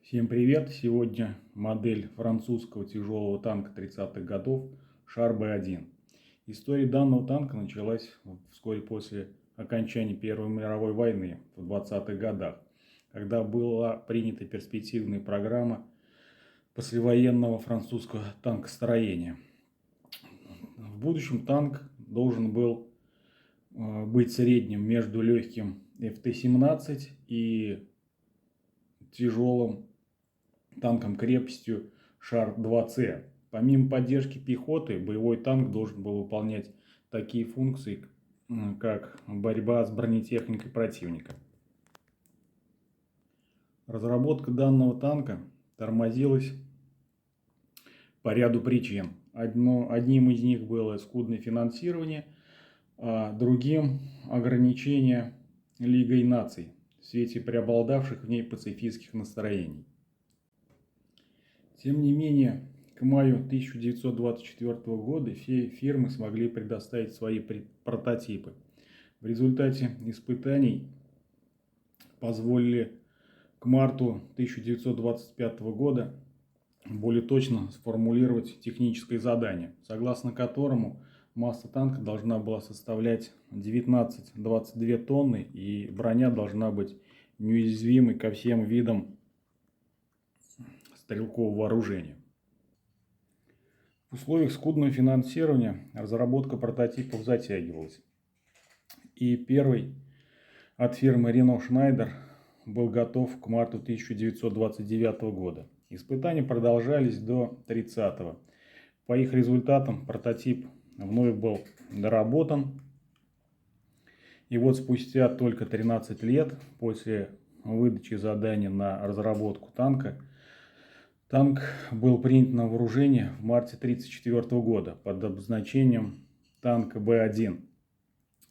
Всем привет! Сегодня модель французского тяжелого танка 30-х годов Шар Б1. История данного танка началась вскоре после окончания Первой мировой войны в 20-х годах, когда была принята перспективная программа послевоенного французского танкостроения. В будущем танк должен был быть средним между легким ФТ-17 и тяжелым танком крепостью Шар-2С. Помимо поддержки пехоты, боевой танк должен был выполнять такие функции, как борьба с бронетехникой противника. Разработка данного танка тормозилась по ряду причин. Одним из них было скудное финансирование, а другим ограничение Лигой наций в свете преобладавших в ней пацифистских настроений. Тем не менее, к маю 1924 года все фирмы смогли предоставить свои прототипы. В результате испытаний позволили к марту 1925 года более точно сформулировать техническое задание, согласно которому масса танка должна была составлять 19-22 тонны и броня должна быть неуязвимой ко всем видам стрелкового вооружения. В условиях скудного финансирования разработка прототипов затягивалась. И первый от фирмы Renault Schneider был готов к марту 1929 года. Испытания продолжались до 30-го. По их результатам прототип вновь был доработан. И вот спустя только 13 лет после выдачи задания на разработку танка, танк был принят на вооружение в марте 1934 года под обозначением танк Б1.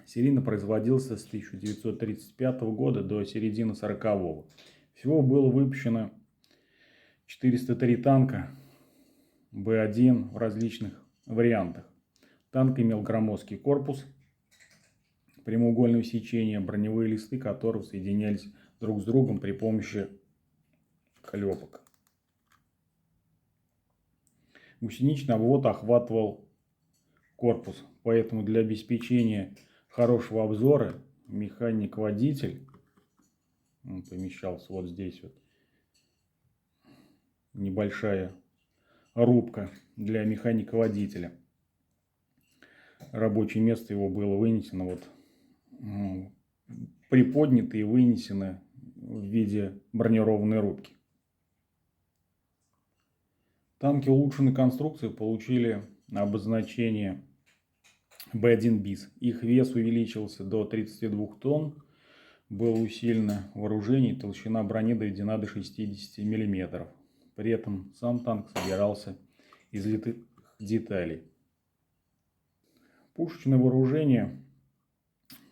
Серийно производился с 1935 года до середины 1940-го. Всего было выпущено 403 танка Б1 в различных вариантах. Танк имел громоздкий корпус прямоугольного сечения, броневые листы которого соединялись друг с другом при помощи клепок. Гусеничный обвод охватывал корпус, поэтому для обеспечения хорошего обзора механик-водитель, он помещался вот здесь вот, небольшая рубка для механика-водителя. Рабочее место его было вынесено вот, приподнято и вынесено в виде бронированной рубки. Танки улучшенной конструкции получили обозначение Б1 bis. Их вес увеличился до 32 тонн, было усилено вооружение, толщина брони доведена до 60 мм. При этом сам танк собирался из литых деталей. Пушечное вооружение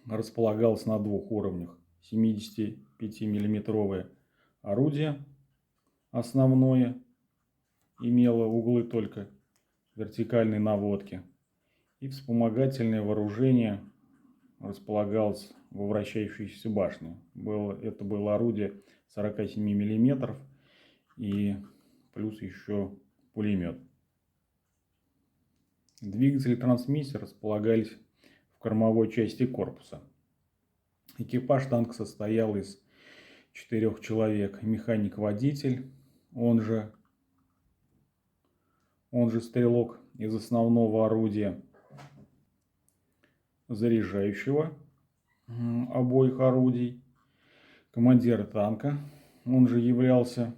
располагалось на двух уровнях. 75-мм орудие основное имело углы только вертикальной наводки. И вспомогательное вооружение располагалось во вращающейся башне. Это было орудие 47 мм и плюс еще пулемет. Двигатель и трансмиссия располагались в кормовой части корпуса. Экипаж танка состоял из 4 человек. Механик-водитель, он же стрелок из основного орудия, заряжающего обоих орудий, командир танка, он же являлся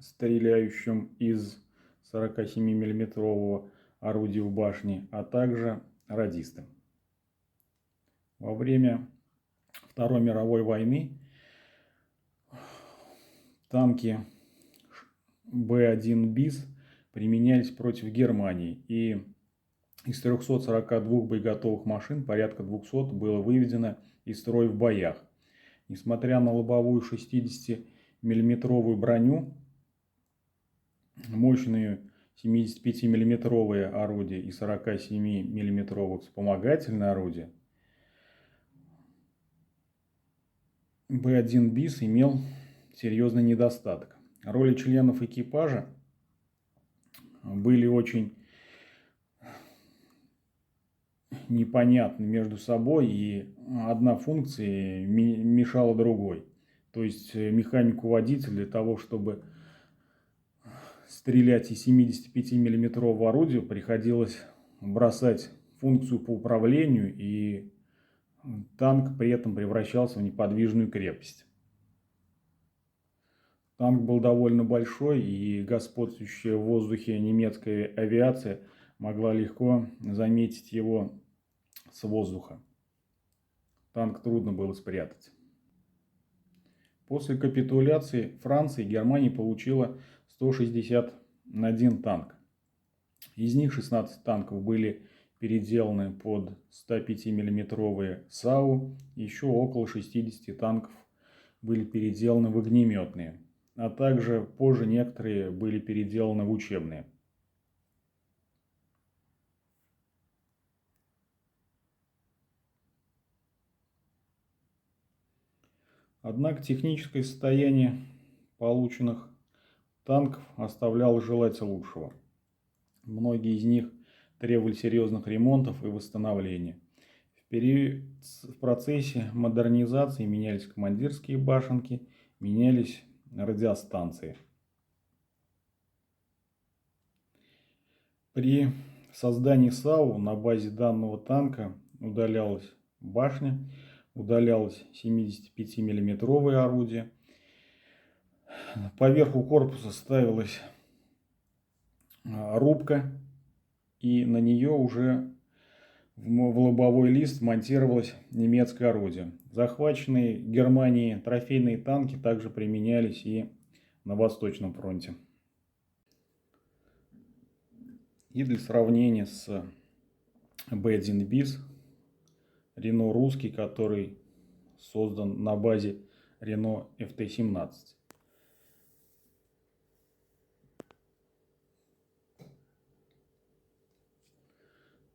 стреляющим из 47-мм орудия в башне, а также радистом. Во время Второй мировой войны танки Б1 bis применялись против Германии, и из 342 боеготовых машин порядка 200 было выведено из строя в боях. Несмотря на лобовую 60-мм броню, мощные 75-мм орудия и 47-мм вспомогательное орудие, Б1 bis имел серьезный недостаток. Роли членов экипажа были очень непонятны между собой, и одна функция мешала другой. То есть механику-водителю для того, чтобы стрелять из 75-миллиметрового орудия, приходилось бросать функцию по управлению, и танк при этом превращался в неподвижную крепость. Танк был довольно большой, и господствующая в воздухе немецкая авиация могла легко заметить его с воздуха. Танк трудно было спрятать. После капитуляции Франции Германия получила 161 танк. Из них 16 танков были переделаны под 105-миллиметровые САУ, еще около 60 танков были переделаны в огнеметные, а также позже некоторые были переделаны в учебные. Однако техническое состояние полученных танков оставляло желать лучшего. Многие из них требовали серьезных ремонтов и восстановления. В процессе модернизации менялись командирские башенки, менялись радиостанции. При создании САУ на базе данного танка удалялась башня, удалялось 75-миллиметровое орудие. Поверху корпуса ставилась рубка, и на нее уже в лобовой лист монтировалось немецкое орудие. Захваченные Германией трофейные танки также применялись и на Восточном фронте. И для сравнения с B1 BIS, Renault русский, который создан на базе Renault FT-17.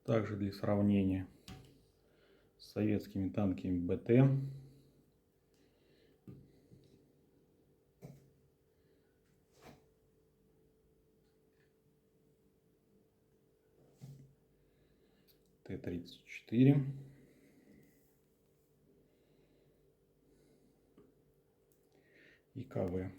Также для сравнения с советскими танками БТ. Т-34. И КВ.